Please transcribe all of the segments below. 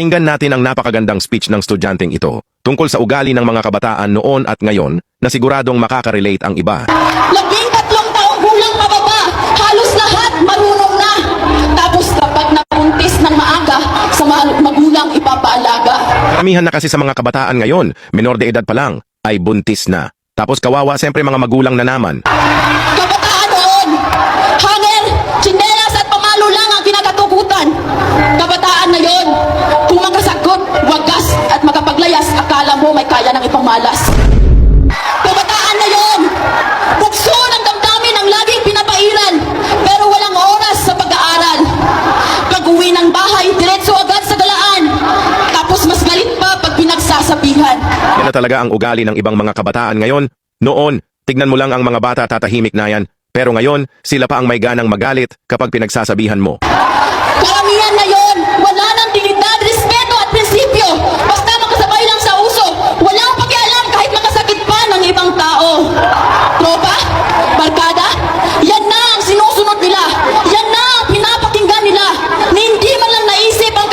Pakinggan natin ang napakagandang speech ng estudyanteng ito tungkol sa ugali ng mga kabataan noon at ngayon na siguradong makaka-relate ang iba. 13 taong gulang pababa, halos lahat marunong na. Tapos kapag napuntis ng maaga, sa magulang ipapaalaga. Karamihan na kasi sa mga kabataan ngayon, menor de edad pa lang, ay buntis na. Tapos kawawa siyempre mga magulang na naman. Kabataan noon, hangin, tsinelas at pamalo lang ang kinakatukutan. Kabataan ngayon, kung makasagot, wagas at makapaglayas, akala mo may kaya ng ipamalas. Kabataan ngayon, bukso ng damdamin ang laging pinapairal, pero walang oras sa pag-aaral. Pag-uwi ng bahay, diretso agad sa galaan. Tapos mas galit pa pag pinagsasabihan. Yan na talaga ang ugali ng ibang mga kabataan ngayon. Noon, tignan mo lang ang mga bata tatahimik na yan. Pero ngayon, sila pa ang may ganang magalit kapag pinagsasabihan mo. Karamihan ngayon, wala nang dignidad, respeto at prinsipyo. Basta makasabay lang sa uso, walang pakialam kahit makasakit pa ng ibang tao. Tropa? Barkada? Yan na ang sinusunod nila. Yan na ang pinapakinggan nila. Na hindi man lang naisip ang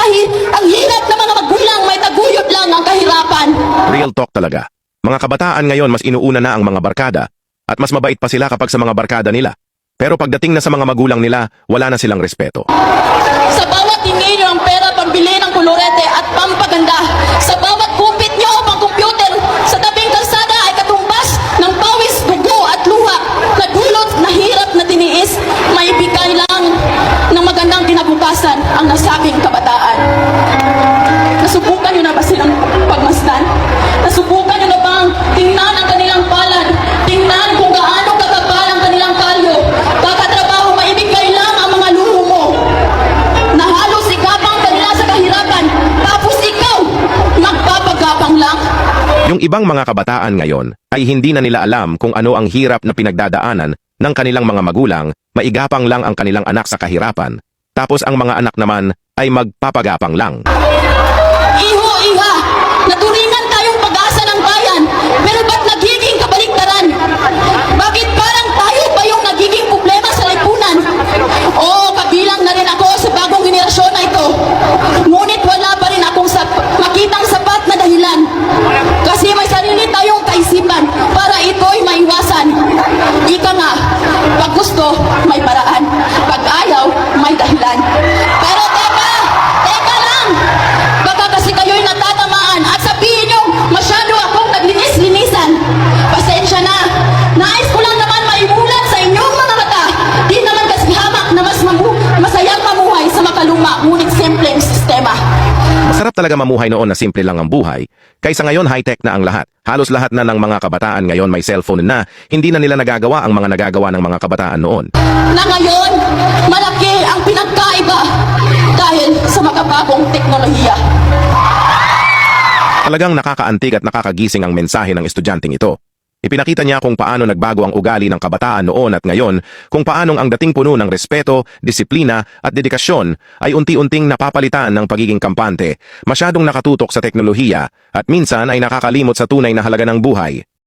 hirap ng mga magulang, may taguyod lang ang kahirapan. Real talk talaga. Mga kabataan ngayon mas inuuna na ang mga barkada at mas mabait pa sila kapag sa mga barkada nila. Pero pagdating na sa mga magulang nila, wala na silang respeto. Sa bawat tingin nyo ng pera pambili ng kolorete at pampaganda, sa bawat kupit nyo o pang-computer, sa tabing kalsada ay katumbas ng pawis, dugo at luha na dulot na hirap na tiniis, may bigay lang ng magandang kinabukasan ang nasabing kabataan. Nasubukan nyo na ba silang pagmasdan? Nasubukan nyo na bang tingnan ang kanilang palad? Tingnan kung gaano kakapal ang kanilang kalyo? Kakatrabaho, maibigay lang ang mga luho mo. Na halos igapang kanila sa kahirapan, tapos ikaw, magpapagapang lang. Yung ibang mga kabataan ngayon ay hindi na nila alam kung ano ang hirap na pinagdadaanan ng kanilang mga magulang, maigapang lang ang kanilang anak sa kahirapan. Tapos ang mga anak naman ay magpapagapang lang. Iho, iha, naturingan tayong pag-asa ng bayan, pero ba't nagiging kabaliktaran? Bakit parang tayo pa yung nagiging problema sa lipunan? Oo, kabilang na rin ako sa bagong henerasyon na ito. Ngunit wala pa rin akong makitang sapat na dahilan. Kasi may sarili tayong kaisipan para ito'y maiwasan. Ika nga, pag gusto, may paraan. Pag ayaw, may dahilan. Pero teka lang! Baka kasi kayo'y natatamaan at sabihin nyo, masyado akong naglinis-linisan. Pasensya na. Nais ko lang naman maimulan sa inyong mga mata. Di naman kasi hamak na masayang mamuhay sa makaluma, ngunit simpleng sistema. Masarap talaga mamuhay noon na simple lang ang buhay. Kaysa ngayon high-tech na ang lahat. Halos lahat na ng mga kabataan ngayon may cellphone na, hindi na nila nagagawa ang mga nagagawa ng mga kabataan noon. Na ngayon, malaki ang pinagkaiba dahil sa makabagong teknolohiya. Talagang nakakaantig at nakakagising ang mensahe ng estudyanteng ito. Ipinakita niya kung paano nagbago ang ugali ng kabataan noon at ngayon, kung paanong ang dating puno ng respeto, disiplina at dedikasyon ay unti-unting napapalitan ng pagiging kampante, masyadong nakatutok sa teknolohiya at minsan ay nakakalimot sa tunay na halaga ng buhay.